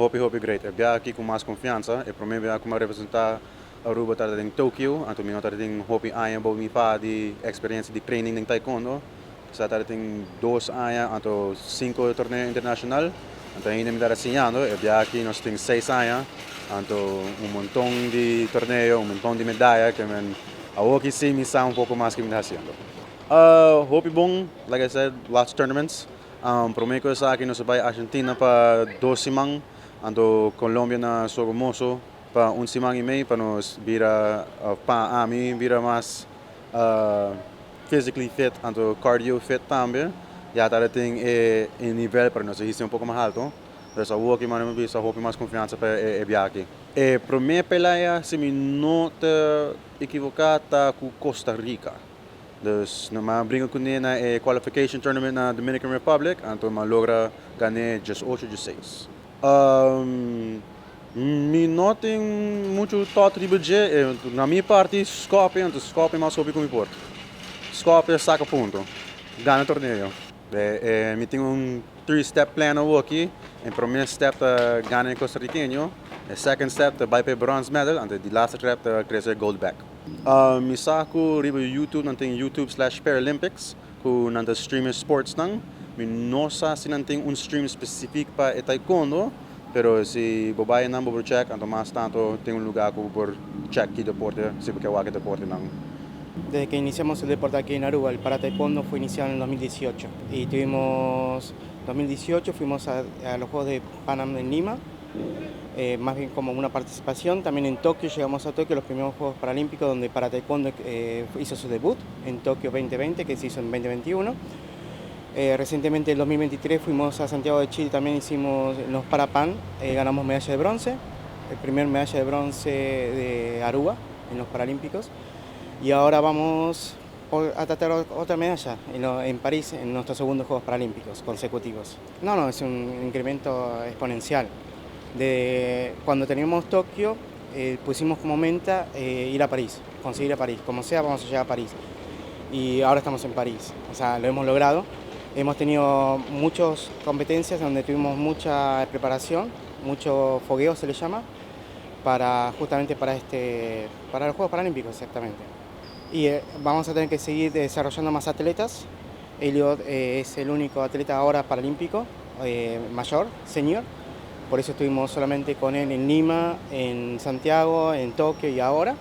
Hopi great. Eu vim aqui com mais confiança. E para mim, eu como representar Aruba tá em Tóquio, então eu tá em Hopi anos para me fazer de experiência de training em taekwondo. Saya tá em 2 anos, então 5 torneios internacional. Então ainda me dá ensinando. Eu vim aqui nós temos 6 anos, então montão de torneios, montão de medalhas que me aqui sim me sabe pouco mais que me está fazendo. Hopi bom, like I said, lots of tournaments. Prometo sa akin sa bay Argentina pa 2 semanas, ando Colombia na Sogomoso pa 1 semana e meia para nos vira pa ami vira mais physically fit, ando cardio fit também. Já tá tem em nível para nós isso pouco mais alto. Então o que mais me bisa hope mais confiança para viajar. E para mim pelea se me não te equivocar tá com Costa Rica. Dus na brinco com ele na qualification tournament na Dominican Republic, então ma logra ganhar just 8 de 6. Me não tem muito thought de budget, na minha parte Skopje, então Skopje mais soube como importa. Skopje saca ponto, ganha torneio. Me tem 3-step plan aqui. O primeiro step ganha costarriqueño, o second step vai para bronze medal, e the last step crescer gold back. Mi saco riba YouTube, não tem YouTube/Paralympics, com nanta streamer sports nang. Mi não sei se não tem stream específico para taekwondo, pero se babae não por check, então mais tanto tem lugar por check que deporte, se porque o deporte nang. Desde que iniciamos el deporte aquí en Aruba, el para taekwondo fue iniciado en el 2018 y tuvimos 2018 fuimos a los Juegos de Panam en Lima, más bien como una participación. También en Tokio, llegamos a Tokio, los primeros Juegos Paralímpicos, donde para taekwondo hizo su debut en Tokio 2020, que se hizo en 2021. Recientemente, en 2023, fuimos a Santiago de Chile, también hicimos los Parapan, ganamos medalla de bronce, el primer medalla de bronce de Aruba en los Paralímpicos. Y ahora vamos a tratar otra medalla en París, en nuestros segundos Juegos Paralímpicos consecutivos. No, es un incremento exponencial. De cuando teníamos Tokio, pusimos como meta ir a París, conseguir a París. Como sea, vamos a llegar a París. Y ahora estamos en París, o sea, lo hemos logrado. Hemos tenido muchas competencias donde tuvimos mucha preparación, mucho fogueo se le llama, justamente para los Juegos Paralímpicos exactamente. Y vamos a tener que seguir desarrollando más atletas. Elliot es el único atleta ahora paralímpico mayor, senior. Por eso estuvimos solamente con él en Lima, en Santiago, en Tokio y ahora.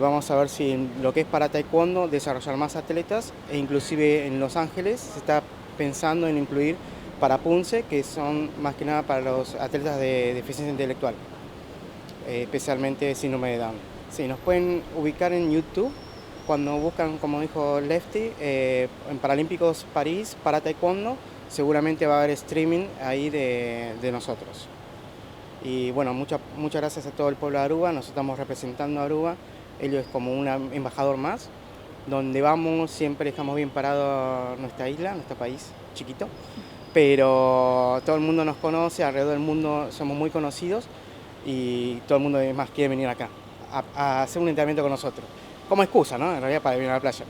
Vamos a ver si en lo que es para taekwondo desarrollar más atletas e inclusive en Los Ángeles se está pensando en incluir para Punce, que son más que nada para los atletas de deficiencia intelectual, especialmente síndrome de Down. Sí, nos pueden ubicar en YouTube. Cuando buscan, como dijo Lefty, en Paralímpicos París, para taekwondo, seguramente va a haber streaming ahí de nosotros. Y bueno, muchas gracias a todo el pueblo de Aruba, nos estamos representando a Aruba, ellos es como un embajador más, donde vamos siempre estamos bien parados nuestra isla, nuestro país chiquito, pero todo el mundo nos conoce, alrededor del mundo somos muy conocidos y todo el mundo además quiere venir acá a hacer un entrenamiento con nosotros. Como excusa, ¿no? En realidad para venir a la playa.